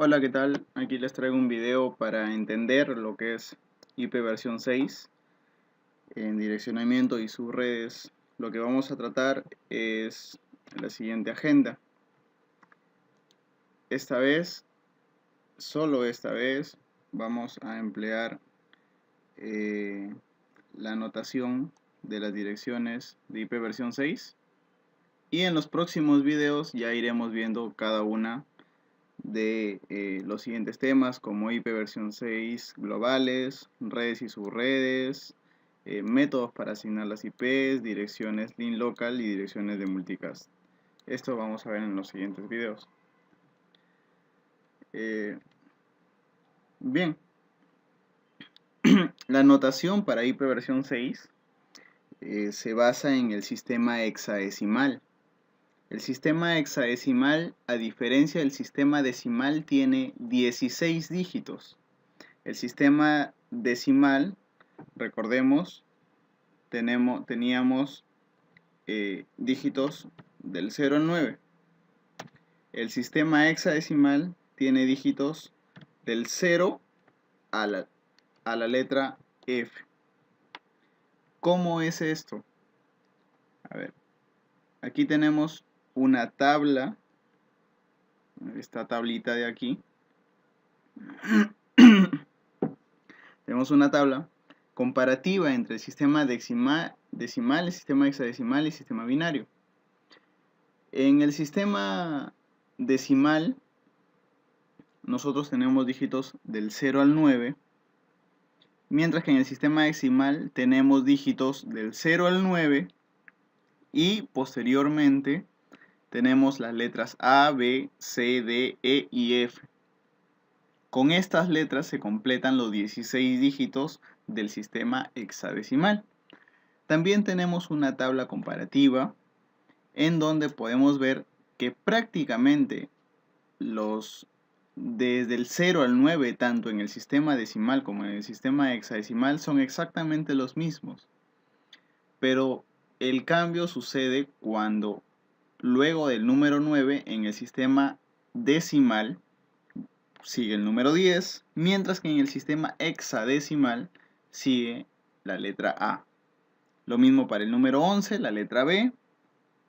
Hola, ¿qué tal? Aquí les traigo un video para entender lo que es IPv6 en direccionamiento y sus redes. Lo que vamos a tratar es la siguiente agenda. Esta vez, solo esta vez, vamos a emplear la notación de las direcciones de IPv6 y en los próximos videos ya iremos viendo cada una de los siguientes temas como IPv6 globales, redes y subredes, métodos para asignar las IPs, direcciones link local y direcciones de multicast. Esto vamos a ver en los siguientes videos. Bien, la notación para IPv6 se basa en el sistema hexadecimal. El sistema hexadecimal, a diferencia del sistema decimal, tiene 16 dígitos. El sistema decimal, recordemos, teníamos dígitos del 0 al 9. El sistema hexadecimal tiene dígitos del 0 a la letra F. ¿Cómo es esto? A ver, aquí tenemos una tabla, esta tablita de aquí. Tenemos una tabla comparativa entre el sistema decimal, el sistema hexadecimal y el sistema binario. En el sistema decimal nosotros tenemos dígitos del 0 al 9, mientras que en el sistema decimal tenemos dígitos del 0 al 9 y posteriormente tenemos las letras A, B, C, D, E y F. Con estas letras se completan los 16 dígitos del sistema hexadecimal. También tenemos una tabla comparativa en donde podemos ver que prácticamente desde el 0 al 9, tanto en el sistema decimal como en el sistema hexadecimal, son exactamente los mismos. Pero el cambio sucede cuando luego del número 9 en el sistema decimal sigue el número 10, mientras que en el sistema hexadecimal sigue la letra A. Lo mismo para el número 11, la letra B,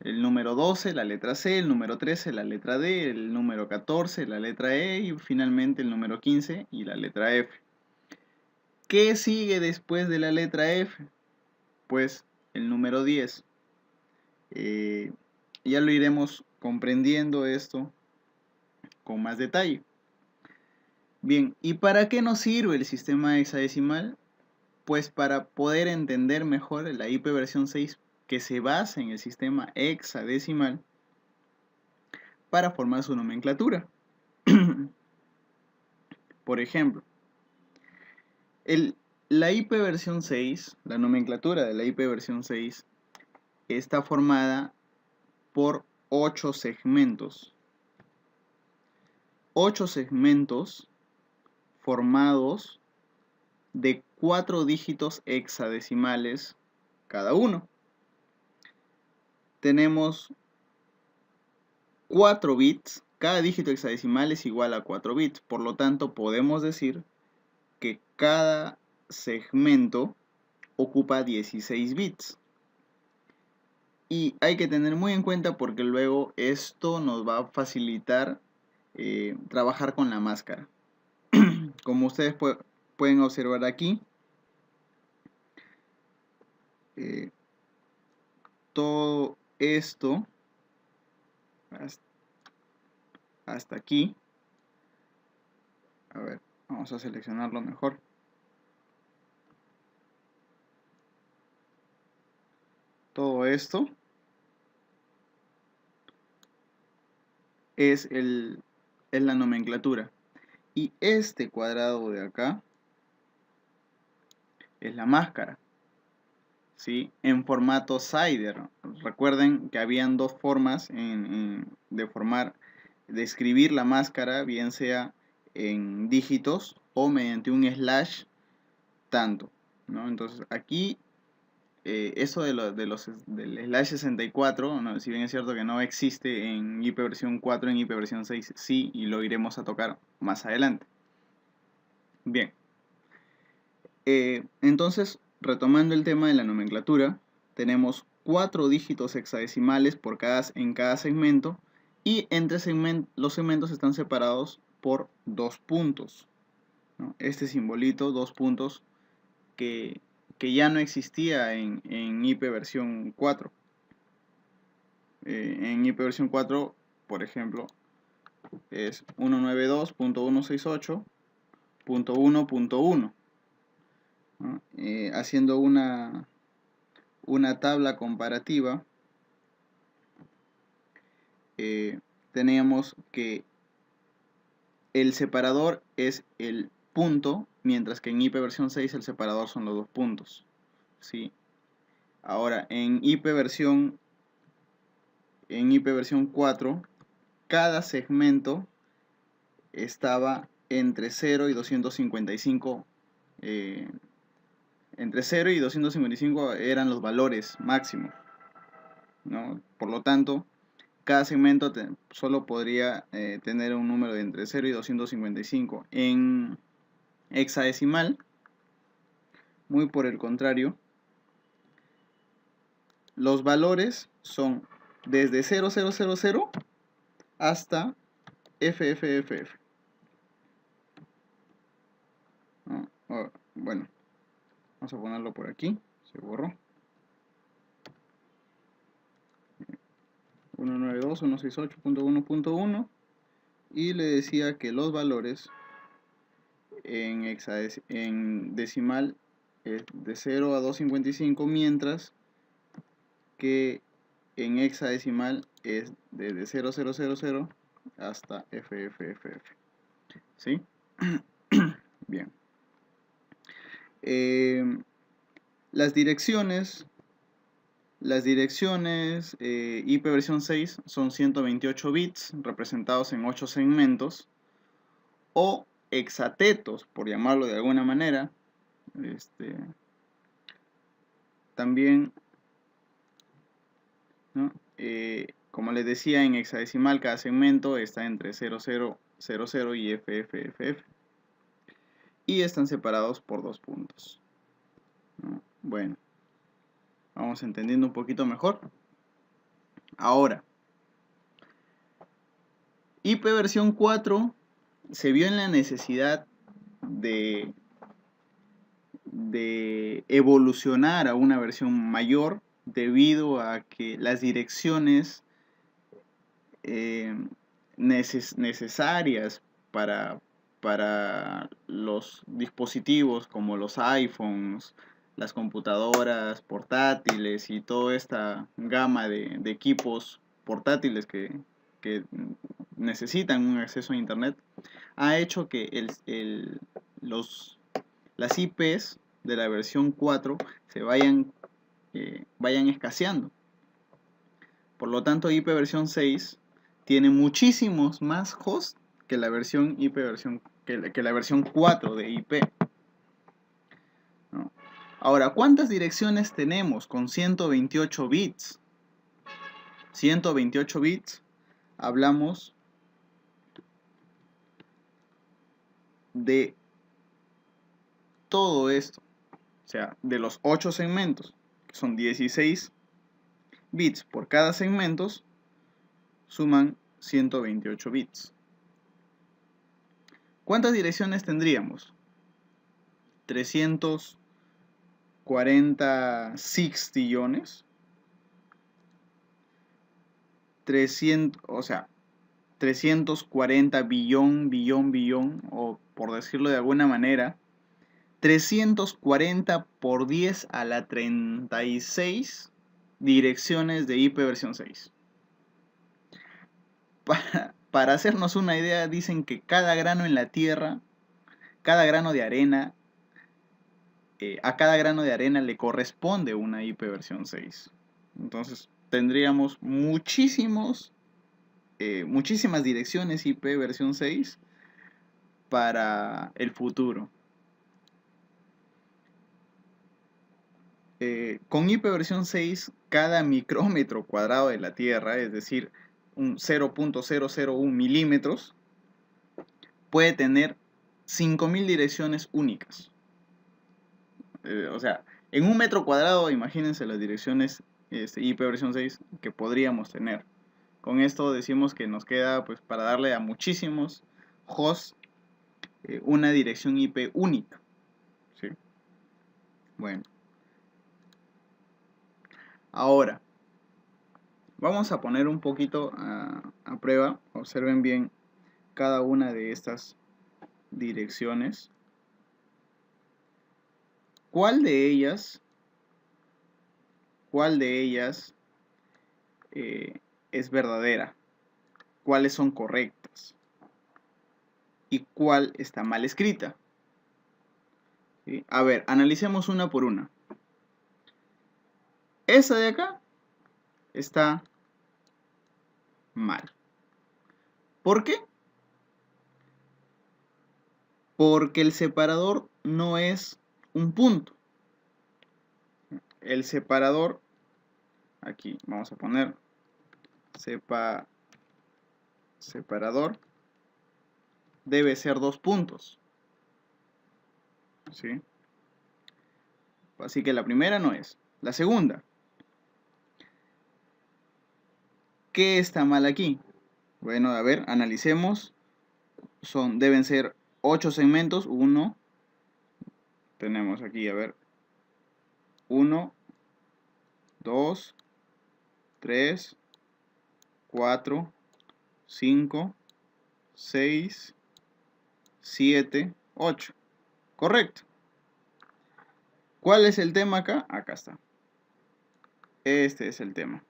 el número 12, la letra C, el número 13, la letra D, el número 14, la letra E y finalmente el número 15 y la letra F. ¿Qué sigue después de la letra F? Pues el número 10. Ya lo iremos comprendiendo esto con más detalle. Bien, ¿y para qué nos sirve el sistema hexadecimal? Pues para poder entender mejor la IPv6 que se basa en el sistema hexadecimal para formar su nomenclatura. Por ejemplo, la IPv6, la nomenclatura de la IPv6 está formada por 8 segmentos. 8 segmentos formados de 4 dígitos hexadecimales cada uno. Tenemos 4 bits, cada dígito hexadecimal es igual a 4 bits, por lo tanto podemos decir que cada segmento ocupa 16 bits. Y hay que tener muy en cuenta porque luego esto nos va a facilitar trabajar con la máscara. Como ustedes pueden observar aquí, todo esto hasta aquí, a ver, vamos a seleccionarlo mejor. Todo esto es la nomenclatura. Y este cuadrado de acá es la máscara, ¿sí? En formato Cider. Recuerden que habían dos formas de escribir la máscara, bien sea en dígitos o mediante un slash tanto, ¿no? Entonces aquí eso del slash 64, ¿no? Si bien es cierto que no existe en IP versión 4, en IP versión 6 sí, y lo iremos a tocar más adelante. Bien, entonces, retomando el tema de la nomenclatura, tenemos 4 dígitos hexadecimales en cada segmento, y entre los segmentos están separados por 2 puntos, ¿no? Este simbolito, 2 puntos, que ya no existía en IP versión 4. En IP versión 4, por ejemplo, es 192.168.1.1, ¿no? Haciendo una tabla comparativa, teníamos que el separador es el punto, mientras que en IP versión 6 el separador son los 2 puntos, ¿sí? Ahora, en IP versión 4, cada segmento estaba entre 0 y 255. Entre 0 y 255 eran los valores máximos, ¿no? Por lo tanto, cada segmento solo podría tener un número de entre 0 y 255. En hexadecimal, muy por el contrario, los valores son desde 0000 hasta FFFF, ¿no? Bueno, vamos a ponerlo por aquí, se borró. 192.168.1.1, y le decía que los valores en decimal es de 0 a 255, mientras que en hexadecimal es desde 0000 hasta FFFF, ¿sí? Bien. Las direcciones IP versión 6 son 128 bits representados en 8 segmentos, o hexatetos, por llamarlo de alguna manera. También, ¿no? Como les decía, en hexadecimal cada segmento está entre 0000 y FFFF, y están separados por 2 puntos, ¿no? Bueno, vamos entendiendo un poquito mejor. Ahora, IP versión 4 se vio en la necesidad de evolucionar a una versión mayor, debido a que las direcciones necesarias para los dispositivos como los iPhones, las computadoras portátiles y toda esta gama de equipos portátiles que necesitan un acceso a internet, ha hecho que las IPs de la versión 4 se vayan escaseando. Por lo tanto, IP versión 6 tiene muchísimos más hosts que la versión que la versión 4 de IP, ¿no? Ahora, ¿cuántas direcciones tenemos con 128 bits? 128 bits, hablamos de todo esto, o sea, de los 8 segmentos, que son 16 bits por cada segmento, suman 128 bits. ¿Cuántas direcciones tendríamos? 340 sextillones. 340 billón, o por decirlo de alguna manera, 340 por 10 a la 36 direcciones de IP versión 6. Para hacernos una idea, dicen que cada grano en la tierra, cada grano de arena, a cada grano de arena le corresponde una IP versión 6. Entonces tendríamos muchísimas direcciones IP versión 6 para el futuro. con IP versión 6, cada micrómetro cuadrado de la Tierra, es decir, un 0.001 milímetros, puede tener 5000 direcciones únicas. O sea, en un metro cuadrado, imagínense las direcciones IP versión 6 que podríamos tener. Con esto decimos que nos queda, pues, para darle a muchísimos hosts una dirección IP única. ¿Sí? Bueno. Ahora, vamos a poner un poquito a prueba. Observen bien cada una de estas direcciones. ¿Cuál de ellas es verdadera? ¿Cuáles son correctas? ¿Y cuál está mal escrita? ¿Sí? A ver, analicemos una por una. Esa de acá está mal. ¿Por qué? Porque el separador no es un punto. El separador, aquí vamos a poner separador, debe ser 2 puntos. ¿Sí? Así que la primera no es. La segunda, ¿qué está mal aquí? Bueno, a ver, analicemos. Deben ser 8 segmentos. 1, tenemos aquí, a ver, 1, 2, 3, 4, 5, 6, 7, 8. Correcto. ¿Cuál es el tema acá? Acá está. Este es el tema.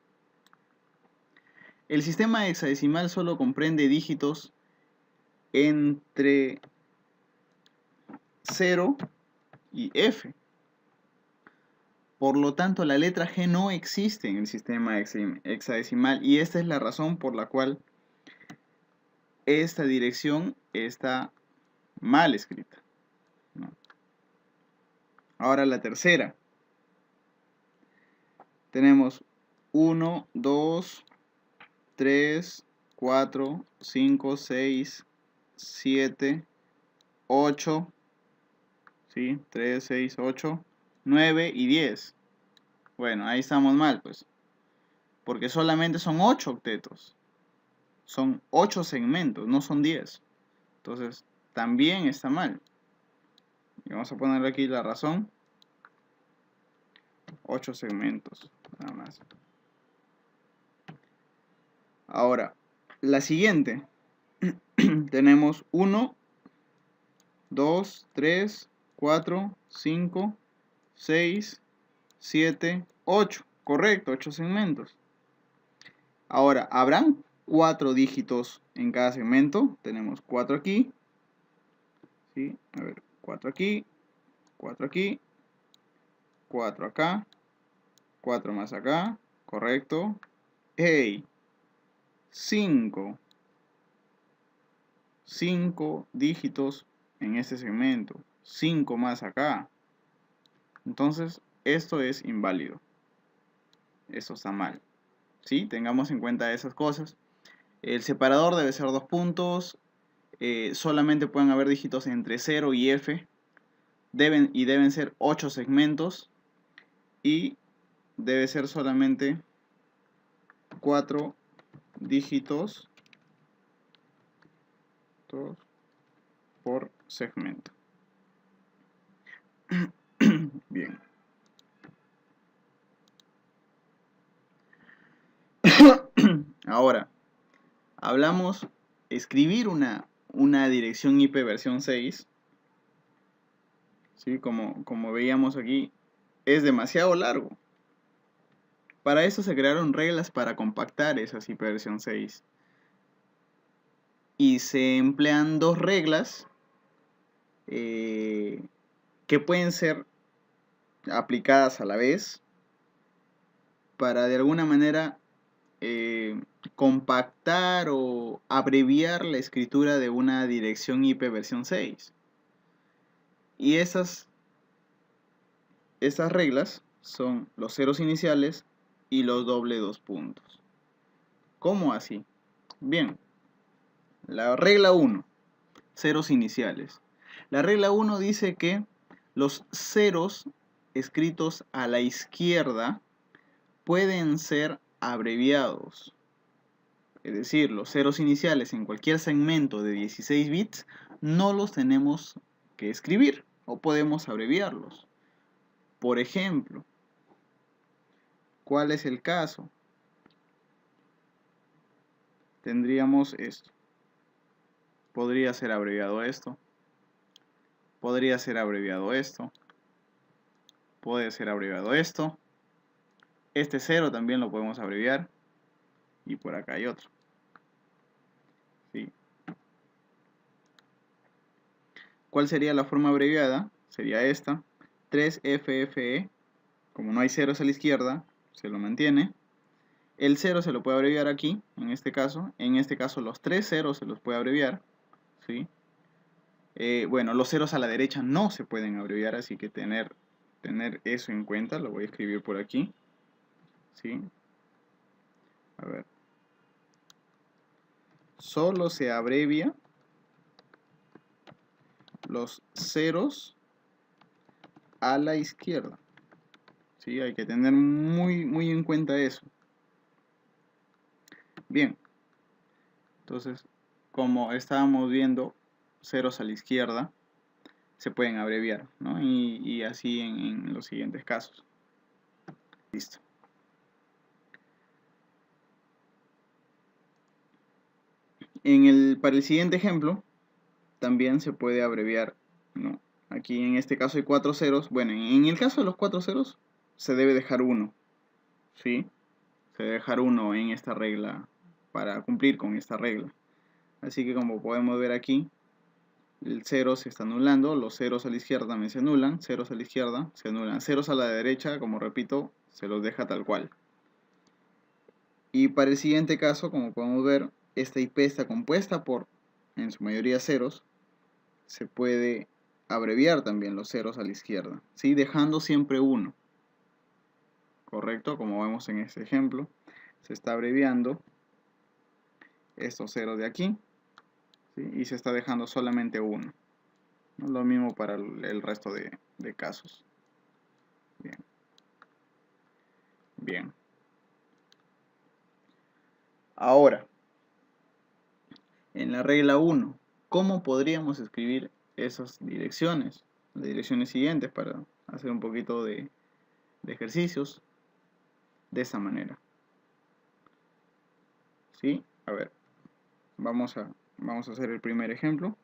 El sistema hexadecimal solo comprende dígitos entre 0 y F. Por lo tanto, la letra G no existe en el sistema hexadecimal y esta es la razón por la cual esta dirección está mal escrita. ¿No? Ahora la tercera. Tenemos 1, 2, 3, 4, 5, 6, 7, 8, ¿sí? 3, 6, 8, 9 y 10. Bueno, ahí estamos mal, pues. Porque solamente son 8 octetos. Son 8 segmentos, no son 10. Entonces, también está mal. Y vamos a poner aquí la razón. 8 segmentos, nada más. Ahora, la siguiente. Tenemos 1, 2, 3, 4, 5, 6, 7, 8. Correcto, 8 segmentos. Ahora, ¿habrán 4 dígitos en cada segmento? Tenemos 4 aquí. ¿Sí? A ver, 4 aquí, 4 aquí, 4 acá, 4 más acá. Correcto. ¡Hey! 5 dígitos en este segmento. 5 más acá. Entonces, esto es inválido. Esto está mal. ¿Sí? Tengamos en cuenta esas cosas. El separador debe ser 2 puntos. Solamente pueden haber dígitos entre 0 y F. Deben ser 8 segmentos. Y debe ser solamente 4 dígitos por segmento. Bien. Ahora, hablamos escribir una dirección IP versión 6. ¿Sí? Como veíamos aquí, es demasiado largo. Para eso se crearon reglas para compactar esas IP versión 6. Y se emplean 2 reglas que pueden ser aplicadas a la vez para de alguna manera compactar o abreviar la escritura de una dirección IP versión 6. Y esas reglas son los ceros iniciales y los doble dos puntos. ¿Cómo así? Bien, la regla 1, ceros iniciales. La regla 1 dice que los ceros escritos a la izquierda pueden ser abreviados. Es decir, los ceros iniciales en cualquier segmento de 16 bits no los tenemos que escribir o podemos abreviarlos. Por ejemplo, ¿cuál es el caso? Tendríamos esto. Podría ser abreviado esto. Podría ser abreviado esto. Puede ser abreviado esto. Este 0 también lo podemos abreviar. Y por acá hay otro. ¿Sí? ¿Cuál sería la forma abreviada? Sería esta. 3FFE. Como no hay ceros a la izquierda, se lo mantiene. El 0 se lo puede abreviar aquí, en este caso. En este caso los 3 ceros se los puede abreviar. ¿Sí? Bueno, los ceros a la derecha no se pueden abreviar, así que tener eso en cuenta. Lo voy a escribir por aquí. ¿Sí? A ver. Solo se abrevia los ceros a la izquierda. ¿Sí? Hay que tener muy en cuenta eso. Bien. Entonces, como estábamos viendo, ceros a la izquierda se pueden abreviar, ¿no? Y así en los siguientes casos. Listo. Para el siguiente ejemplo, también se puede abreviar, ¿no? Aquí en este caso hay 4 ceros. Bueno, en el caso de los 4 ceros, se debe dejar 1, ¿sí? Se debe dejar 1 en esta regla para cumplir con esta regla. Así que como podemos ver aquí, el 0 se está anulando, los ceros a la izquierda también se anulan, ceros a la izquierda se anulan, ceros a la derecha, como repito, se los deja tal cual. Y para el siguiente caso, como podemos ver, esta IP está compuesta por, en su mayoría, ceros. Se puede abreviar también los ceros a la izquierda, ¿sí? Dejando siempre 1. ¿Correcto? Como vemos en este ejemplo, se está abreviando estos ceros de aquí, ¿sí? Y se está dejando solamente 1. ¿No? Lo mismo para el resto de casos. Bien. Bien. Ahora, en la regla 1, ¿cómo podríamos escribir esas direcciones? Las direcciones siguientes para hacer un poquito de ejercicios de esta manera. ¿Sí? A ver, vamos a hacer el primer ejemplo.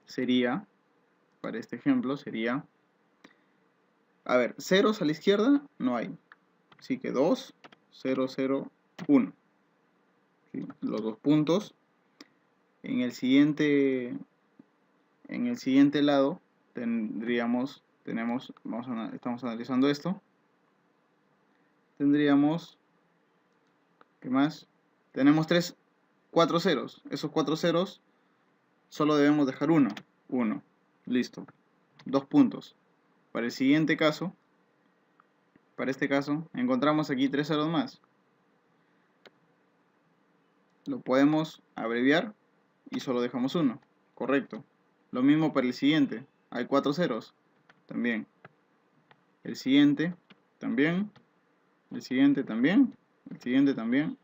Sería, para este ejemplo, sería, a ver, ceros a la izquierda no hay. Así que 2, 0, 0, 1. ¿Sí? Los dos puntos. En el siguiente lado estamos analizando esto. Tendríamos, ¿qué más? Tenemos 4 ceros. Esos 4 ceros solo debemos dejar 1. 1. Listo. 2 puntos. Para el siguiente caso, para este caso, encontramos aquí 3 ceros más. Lo podemos abreviar y solo dejamos 1. Correcto. Lo mismo para el siguiente. Hay 4 ceros. También. El siguiente también. El siguiente también. El siguiente también.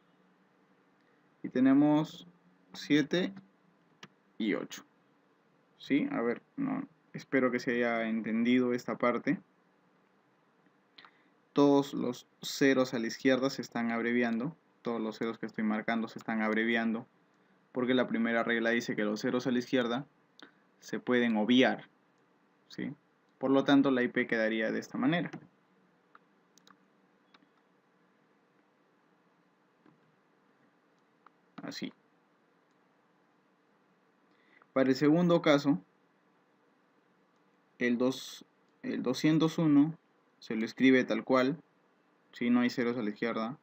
Y tenemos 7 y 8. ¿Sí? A ver, no, espero que se haya entendido esta parte. Todos los ceros a la izquierda se están abreviando. Todos los ceros que estoy marcando se están abreviando. Porque la primera regla dice que los ceros a la izquierda se pueden obviar. ¿Sí? Por lo tanto, la IP quedaría de esta manera. Así. Para el segundo caso, el 201 se lo escribe tal cual. ¿Sí? No hay ceros a la izquierda.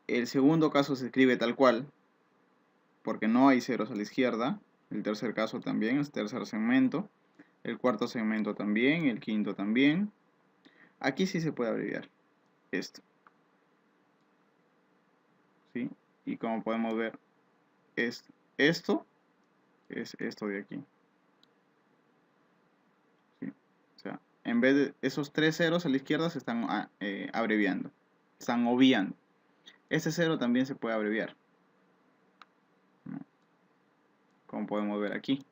El segundo caso se escribe tal cual, porque no hay ceros a la izquierda. El tercer caso también, es tercer segmento. el cuarto segmento también, el quinto también. Aquí sí se puede abreviar esto, ¿sí? Y como podemos ver, esto es esto de aquí, ¿sí? O sea, en vez de esos 3 ceros a la izquierda se están abreviando, están obviando. Este cero también se puede abreviar, ¿no? Como podemos ver aquí.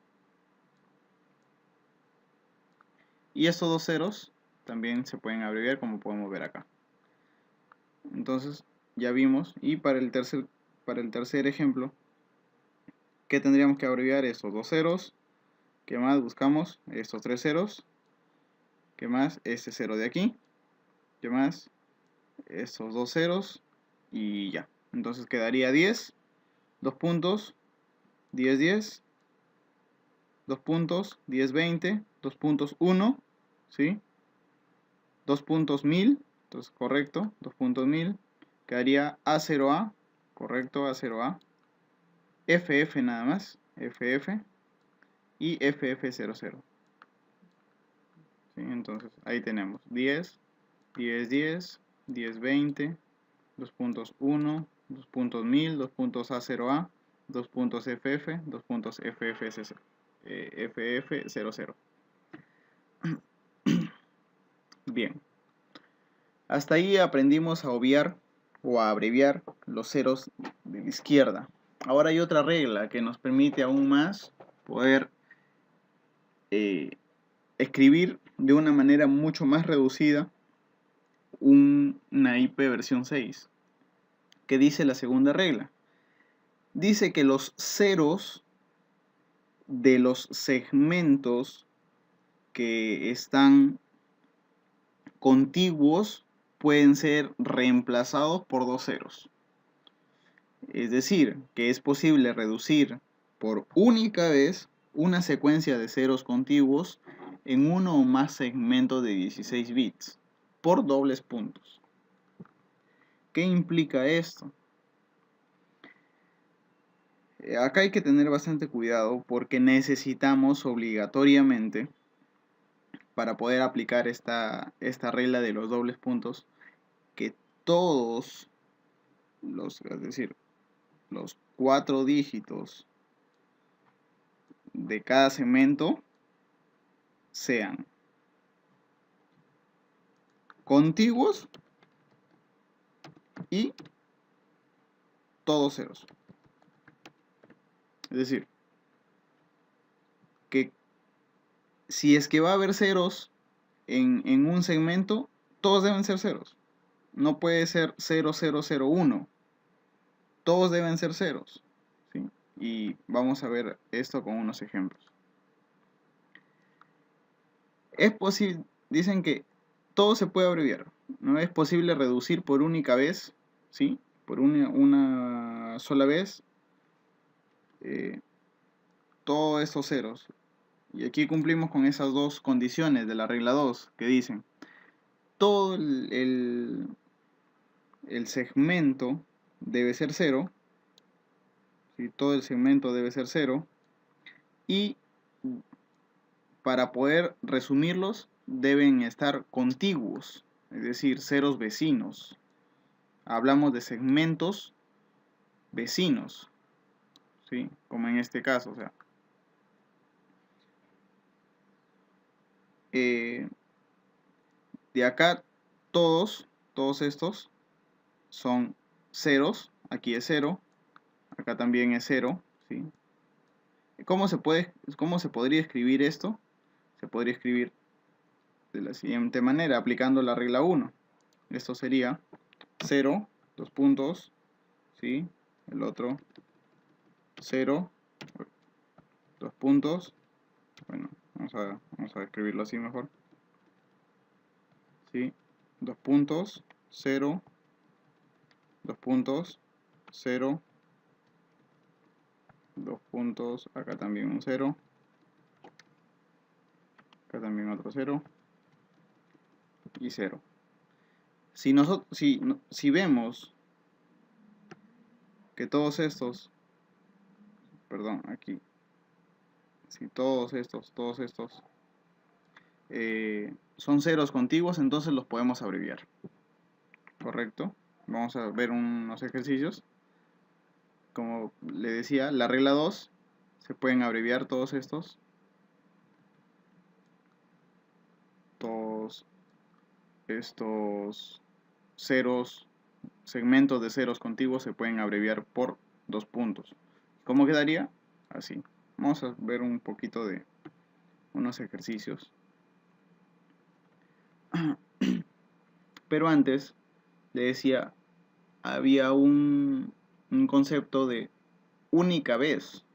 Y estos dos ceros también se pueden abreviar, como podemos ver acá. Entonces ya vimos. Y para el tercer ejemplo, ¿qué tendríamos que abreviar? Estos dos ceros. ¿Qué más buscamos? Estos tres ceros. ¿Qué más? Este cero de aquí. ¿Qué más? Estos dos ceros. Y ya. Entonces quedaría 10. Dos puntos. 10, 10. Dos puntos. 10, 20. Dos puntos 1. ¿Sí? Dos puntos 1000. Entonces correcto. Dos puntos 1000. Quedaría A0A. Correcto. A0A. FF nada más. FF. Y FF00. ¿Sí? Entonces ahí tenemos 10, 10, 10, 10, 20, 2 puntos 1, 2 puntos 1000, 2 puntos A0A, 2 puntos FF, 2 puntos FF00. Bien, hasta ahí aprendimos a obviar o a abreviar los ceros de la izquierda. Ahora hay otra regla que nos permite aún más poder escribir de una manera mucho más reducida una IP versión 6. ¿Qué dice la segunda regla? Dice que los ceros de los segmentos que están contiguos pueden ser reemplazados por dos ceros. Es decir, que es posible reducir por única vez una secuencia de ceros contiguos en uno o más segmentos de 16 bits por dobles puntos. ¿Qué implica esto? Acá hay que tener bastante cuidado porque necesitamos obligatoriamente, para poder aplicar esta regla de los dobles puntos, que todos es decir, los 4 dígitos de cada segmento sean contiguos y todos ceros. Es decir, que si es que va a haber ceros en un segmento, todos deben ser ceros. No puede ser 0001. Todos deben ser ceros, ¿sí? Y vamos a ver esto con unos ejemplos. Es posible, dicen que todo se puede abreviar. No es posible reducir por única vez, ¿sí? Por una sola vez todos estos ceros. Y aquí cumplimos con esas dos condiciones de la regla 2 que dicen todo el segmento debe ser cero, ¿sí? Todo el segmento debe ser cero, y para poder resumirlos deben estar contiguos, es decir, ceros vecinos. Hablamos de segmentos vecinos, ¿sí? Como en este caso, o sea, de acá todos estos son ceros. Aquí es cero, acá también es cero, ¿sí? ¿Cómo se podría escribir esto? Se podría escribir de la siguiente manera, aplicando la regla 1. Esto sería 0, dos puntos, ¿sí? El otro 0, dos puntos. Bueno, vamos a escribirlo así mejor, ¿sí? Dos puntos, 0, dos puntos, 0, dos puntos, acá también un 0, acá también otro 0 y 0. Si vemos que todos estos, perdón, aquí, si todos estos son ceros contiguos, entonces los podemos abreviar. ¿Correcto? Vamos a ver unos ejercicios. Como le decía, la regla 2, se pueden abreviar todos estos. Todos estos ceros, segmentos de ceros contiguos se pueden abreviar por 2 puntos. ¿Cómo quedaría? Así. Vamos a ver un poquito de unos ejercicios. Pero antes, le decía, había un concepto de única vez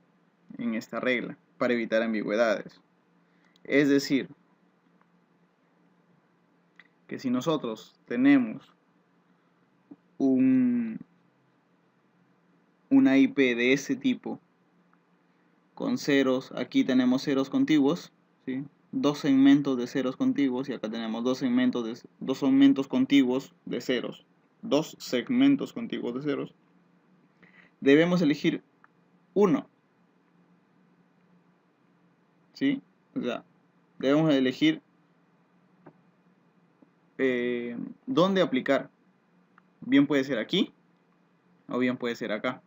en esta regla para evitar ambigüedades. Es decir, que si nosotros tenemos una IP de ese tipo con ceros, aquí tenemos ceros contiguos, ¿sí? Dos segmentos de ceros contiguos, y acá tenemos dos segmentos contiguos de ceros, dos segmentos contiguos de ceros. Debemos elegir uno, ¿sí? O sea, debemos elegir dónde aplicar. Bien puede ser aquí o bien puede ser acá,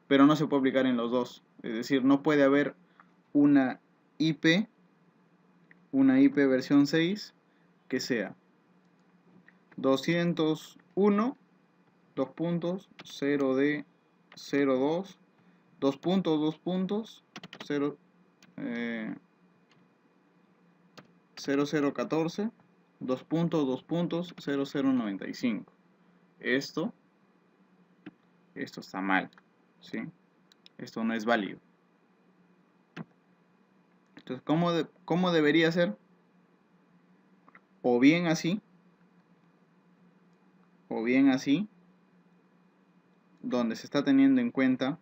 pero no se puede aplicar en los dos. Es decir, no puede haber una IP versión 6 que sea 201 2 puntos 0D 02 2 puntos 0 0014 2 puntos 0095. Esto está mal, ¿sí? Esto no es válido. Entonces, ¿cómo debería ser? O bien así, donde se está teniendo en cuenta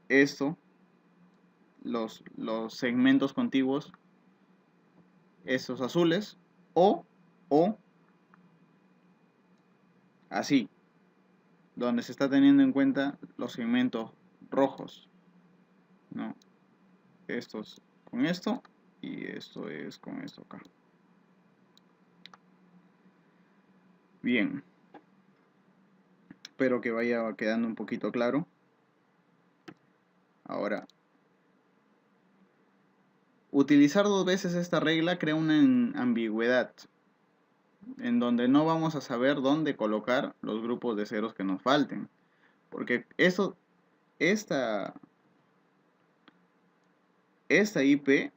esto, los segmentos contiguos, estos azules, o así, donde se está teniendo en cuenta los segmentos rojos, ¿no? Estos con esto y esto es con esto acá. Bien, espero que vaya quedando un poquito claro. Ahora, utilizar dos veces esta regla crea una ambigüedad, en donde no vamos a saber dónde colocar los grupos de ceros que nos falten. Porque esta IP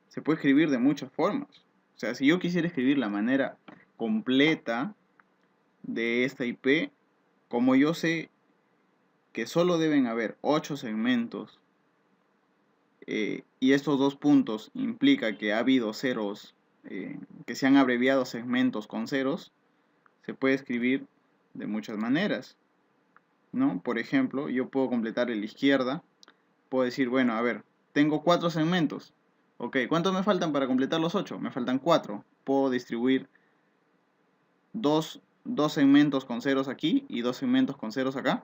se puede escribir de muchas formas. O sea, si yo quisiera escribir la manera completa de esta IP, como yo sé que solo deben haber 8 segmentos, y estos 2 puntos implica que ha habido ceros, que se han abreviado segmentos con ceros, se puede escribir de muchas maneras, ¿no? Por ejemplo, yo puedo completar la izquierda, puedo decir, bueno, a ver, tengo 4 segmentos. Ok, ¿cuántos me faltan para completar los 8? Me faltan 4. Puedo distribuir dos segmentos con ceros aquí y 2 segmentos con ceros acá.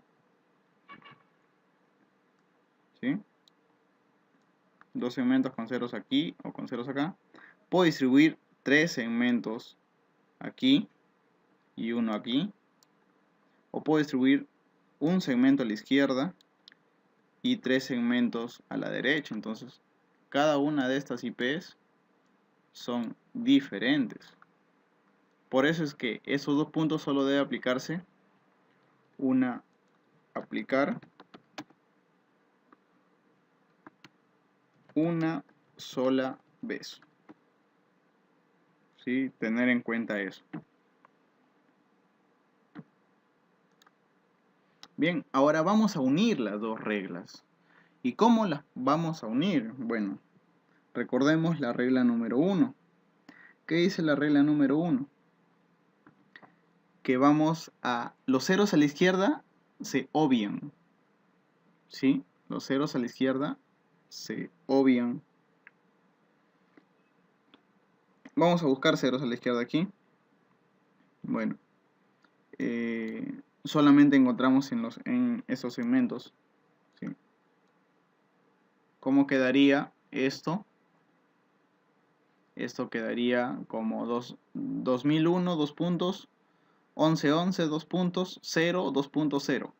¿Sí? 2 segmentos con ceros aquí o con ceros acá. Puedo distribuir 3 segmentos aquí y uno aquí. O puedo distribuir un segmento a la izquierda y 3 segmentos a la derecha. Entonces, cada una de estas IPs son diferentes. Por eso es que esos 2 puntos solo debe aplicarse aplicar una sola vez. ¿Sí? Tener en cuenta eso. Bien, ahora vamos a unir las dos reglas. ¿Y cómo las vamos a unir? Bueno, recordemos la regla número 1. ¿Qué dice la regla número 1? Que los ceros a la izquierda se obvian. ¿Sí? Los ceros a la izquierda se obvian. Vamos a buscar ceros a la izquierda aquí. Bueno, solamente encontramos en esos segmentos, ¿sí? ¿cómo quedaría esto? Esto quedaría como 2001, 2 puntos, 1111, 2 puntos, 0, 2.0.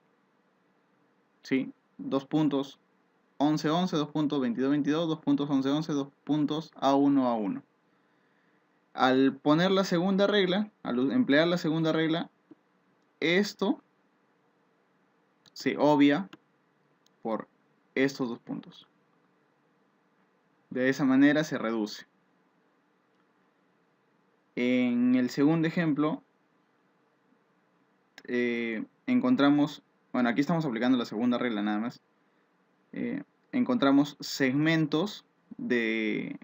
¿Sí? 2 puntos, 1111, 2 puntos, 22, 22, 2 puntos, 1111, 2 puntos, A1, A1. Al poner la segunda regla, al emplear la segunda regla, esto se obvia por estos 2 puntos. De esa manera se reduce. En el segundo ejemplo, encontramos, bueno, aquí estamos aplicando la segunda regla nada más. Encontramos segmentos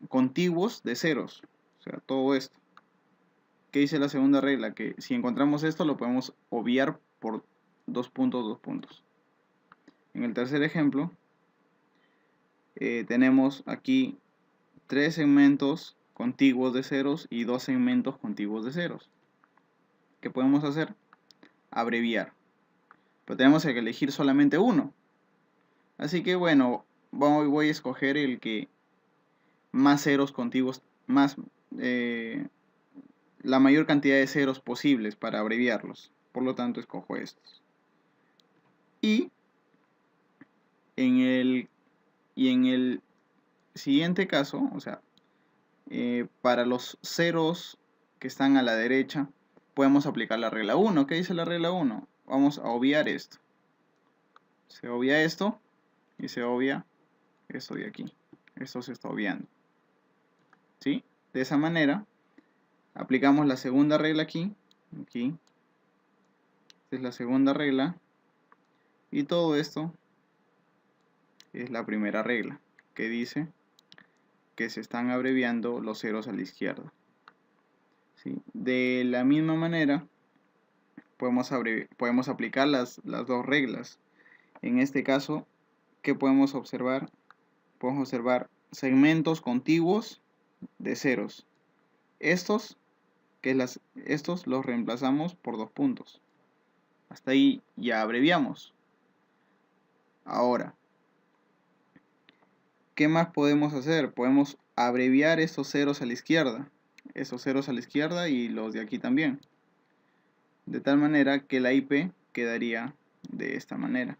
contiguos de ceros, o sea, todo esto. ¿Qué dice la segunda regla? Que si encontramos esto lo podemos obviar por 2 puntos, 2 puntos. En el tercer ejemplo, tenemos aquí 3 segmentos contiguos de ceros y 2 segmentos contiguos de ceros. ¿Qué podemos hacer? Abreviar. Pero tenemos que elegir solamente uno. Así que bueno, voy a escoger el que más ceros contiguos, la mayor cantidad de ceros posibles para abreviarlos. Por lo tanto, escojo estos. Y en el siguiente caso, o sea, para los ceros que están a la derecha, podemos aplicar la regla 1. ¿Qué dice la regla 1? Vamos a obviar esto. Se obvia esto y se obvia esto de aquí. Esto se está obviando. ¿Sí? De esa manera, aplicamos la segunda regla aquí. Esta es la segunda regla. Y todo esto es la primera regla, que dice que se están abreviando los ceros a la izquierda. ¿Sí? De la misma manera, podemos aplicar las dos reglas. En este caso, ¿qué podemos observar? Podemos observar segmentos contiguos de ceros. Estos los reemplazamos por 2 puntos. Hasta ahí ya abreviamos. Ahora, ¿qué más podemos hacer? Podemos abreviar estos ceros a la izquierda. Estos ceros a la izquierda y los de aquí también. De tal manera que la IP quedaría de esta manera.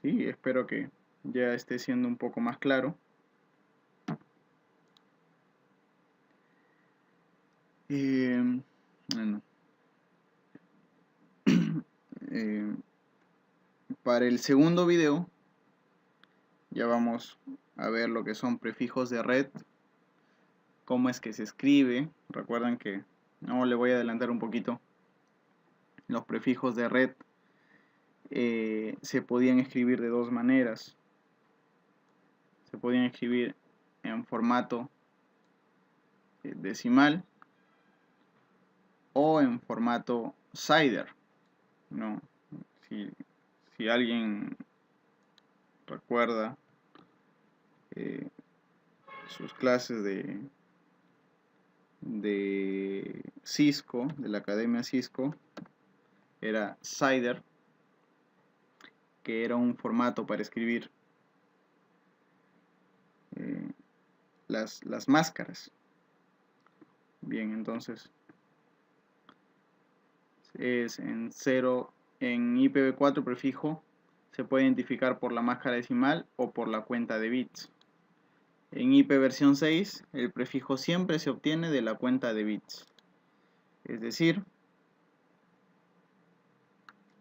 Sí, espero que ya esté siendo un poco más claro. Bueno. Para el segundo video ya vamos a ver lo que son prefijos de red, cómo es que se escribe. Recuerden que no le voy a adelantar un poquito. Los prefijos de red se podían escribir de dos maneras. Se podían escribir en formato decimal o en formato Cider, ¿no? Si alguien recuerda sus clases de Cisco, de la Academia Cisco, era Cider, que era un formato para escribir las máscaras. Bien, entonces es en 0, en IPv4 prefijo se puede identificar por la máscara decimal o por la cuenta de bits. En IP versión 6 el prefijo siempre se obtiene de la cuenta de bits, es decir,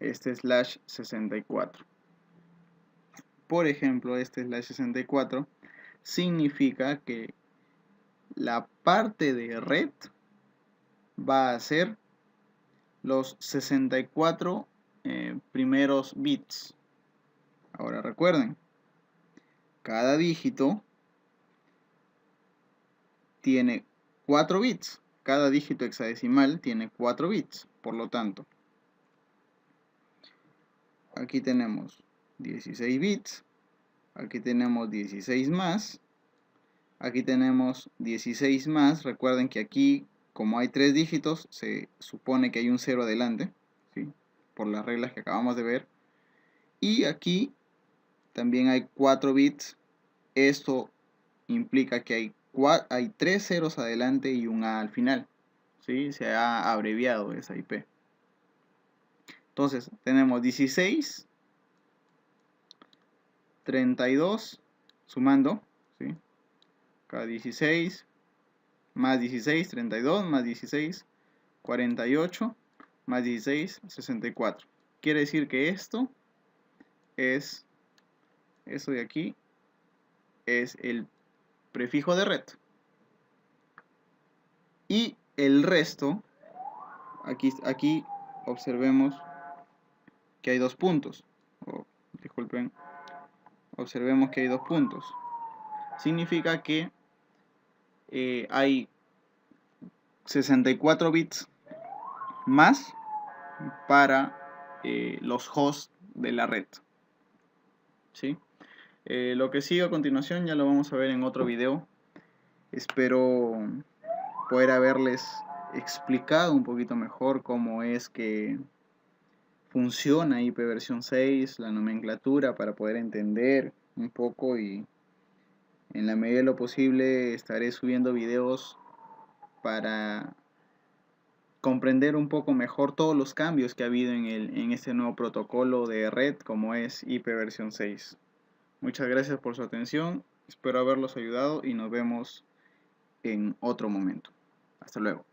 este /64. Por ejemplo, este /64 significa que la parte de red va a ser los 64 primeros bits. Ahora recuerden, cada dígito tiene 4 bits. Cada dígito hexadecimal tiene 4 bits. Por lo tanto, aquí tenemos 16 bits. Aquí tenemos 16 más. Aquí tenemos 16 más. Recuerden que aquí, como hay 3 dígitos, se supone que hay un 0 adelante, ¿sí? Por las reglas que acabamos de ver. Y aquí también hay 4 bits. Esto implica que hay 3 ceros adelante y un A al final. ¿Sí? Se ha abreviado esa IP. Entonces, tenemos 16, 32, sumando, ¿sí? Acá 16, más 16, 32, más 16, 48, más 16, 64. Quiere decir que esto de aquí, es el prefijo de red. Y el resto, aquí observemos que hay 2 puntos. Disculpen, observemos que hay 2 puntos. Significa que hay 64 bits más para los hosts de la red. ¿Sí? Lo que sigue a continuación ya lo vamos a ver en otro video. Espero poder haberles explicado un poquito mejor cómo es que funciona IPv 6, la nomenclatura, para poder entender un poco, y en la medida de lo posible estaré subiendo videos para comprender un poco mejor todos los cambios que ha habido en este nuevo protocolo de red como es IPv 6. Muchas gracias por su atención, espero haberlos ayudado y nos vemos en otro momento. Hasta luego.